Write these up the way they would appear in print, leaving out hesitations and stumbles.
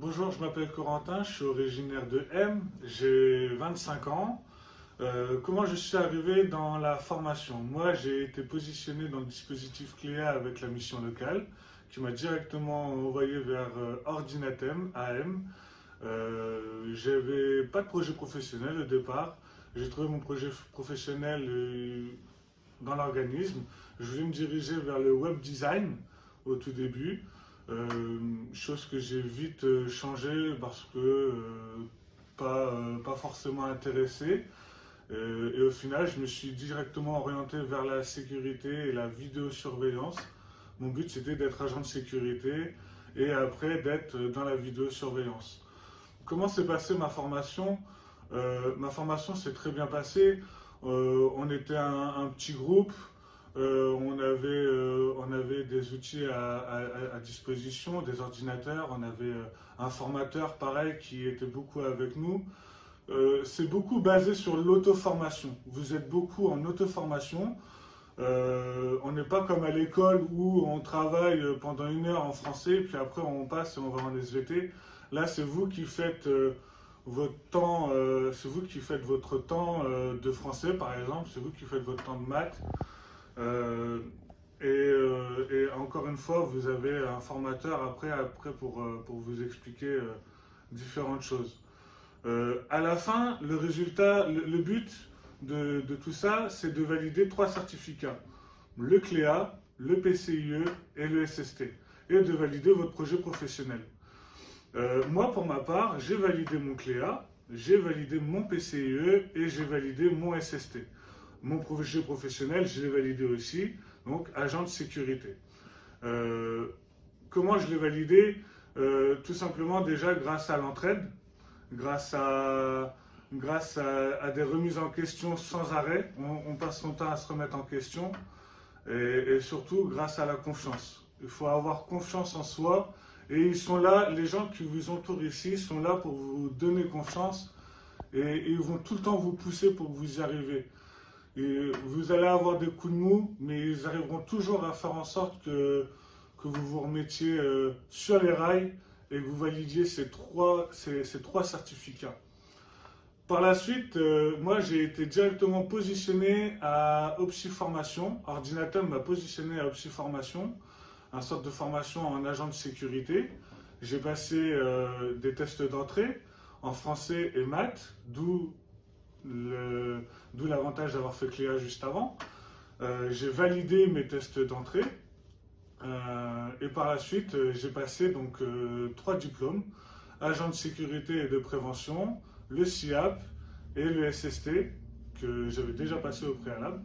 Bonjour, je m'appelle Corentin, je suis originaire de M, j'ai 25 ans. Comment je suis arrivé dans la formation? Moi, j'ai été positionné dans le dispositif Cléa avec la mission locale qui m'a directement envoyé vers Ordinatem AM. J'avais pas de projet professionnel au départ. J'ai trouvé mon projet professionnel dans l'organisme. Je voulais me diriger vers le web design au tout début. Chose que j'ai vite changé parce que pas forcément intéressé. Et au final, je me suis directement orienté vers la sécurité et la vidéosurveillance. Mon but, c'était d'être agent de sécurité et après d'être dans la vidéosurveillance. Comment s'est passée ma formation? Ma formation s'est très bien passée. On était un petit groupe. On avait des outils à disposition, des ordinateurs. On avait un formateur, pareil, qui était beaucoup avec nous. C'est beaucoup basé sur l'auto-formation. Vous êtes beaucoup en auto-formation. On n'est pas comme à l'école où on travaille pendant 1 heure en français, puis après on passe et on va en SVT. Là, c'est vous qui faites votre temps, c'est vous qui faites votre temps de français, par exemple. C'est vous qui faites votre temps de maths. Et encore une fois, vous avez un formateur après pour vous expliquer différentes choses. À la fin, le résultat, le but de tout ça, c'est de valider 3 certificats. Le CLEA, le PCIe et le SST. Et de valider votre projet professionnel. Moi, pour ma part, j'ai validé mon CLEA, j'ai validé mon PCIe et j'ai validé mon SST. Mon projet professionnel, je l'ai validé aussi, donc agent de sécurité. Comment je l'ai validé? Tout simplement déjà grâce à l'entraide, grâce à des remises en question sans arrêt. On passe son temps à se remettre en question et surtout grâce à la confiance. Il faut avoir confiance en soi et ils sont là, les gens qui vous entourent ici sont là pour vous donner confiance et ils vont tout le temps vous pousser pour que vous y arriviez. Et vous allez avoir des coups de mou, mais ils arriveront toujours à faire en sorte que vous vous remettiez sur les rails et que vous validiez ces trois certificats. Par la suite, moi j'ai été directement positionné à Opsi Formation. Ordinatum m'a positionné à Opsi Formation, un sorte de formation en agent de sécurité. J'ai passé des tests d'entrée en français et maths, d'où l'avantage d'avoir fait Cléa juste avant. J'ai validé mes tests d'entrée et par la suite j'ai passé donc 3 diplômes, agent de sécurité et de prévention, le SIAP et le SST que j'avais déjà passé au préalable,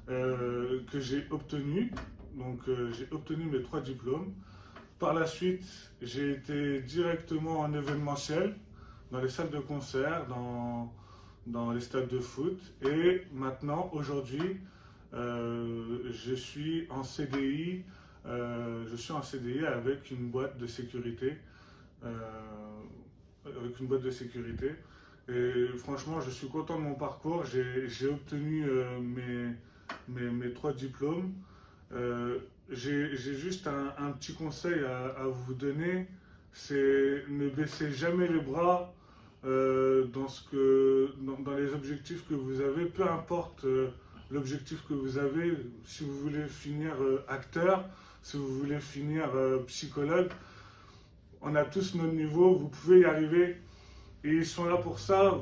que j'ai obtenu. Donc j'ai obtenu mes 3 diplômes. Par la suite, j'ai été directement en événementiel, dans les salles de concert, dans les stades de foot. Et maintenant, aujourd'hui, je suis en CDI. Avec une boîte de sécurité. Et franchement, je suis content de mon parcours. J'ai obtenu mes 3 diplômes. J'ai juste un petit conseil à vous donner, c'est ne baissez jamais les bras dans les objectifs que vous avez, peu importe l'objectif que vous avez, si vous voulez finir acteur, si vous voulez finir psychologue, on a tous notre niveau, vous pouvez y arriver. Et ils sont là pour ça,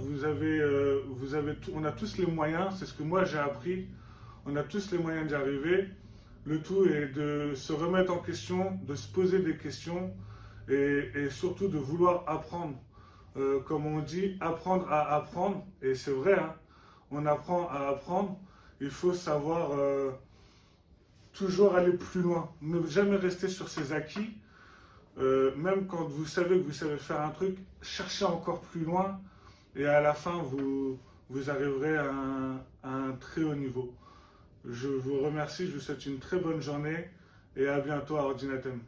on a tous les moyens, c'est ce que moi j'ai appris, on a tous les moyens d'y arriver. Le tout est de se remettre en question, de se poser des questions et surtout de vouloir apprendre. Comme on dit, apprendre à apprendre, et c'est vrai, hein, on apprend à apprendre, il faut savoir toujours aller plus loin, ne jamais rester sur ses acquis. Même quand vous savez que vous savez faire un truc, cherchez encore plus loin et à la fin vous arriverez à un très haut niveau. Je vous remercie, je vous souhaite une très bonne journée et à bientôt à Ordinatum.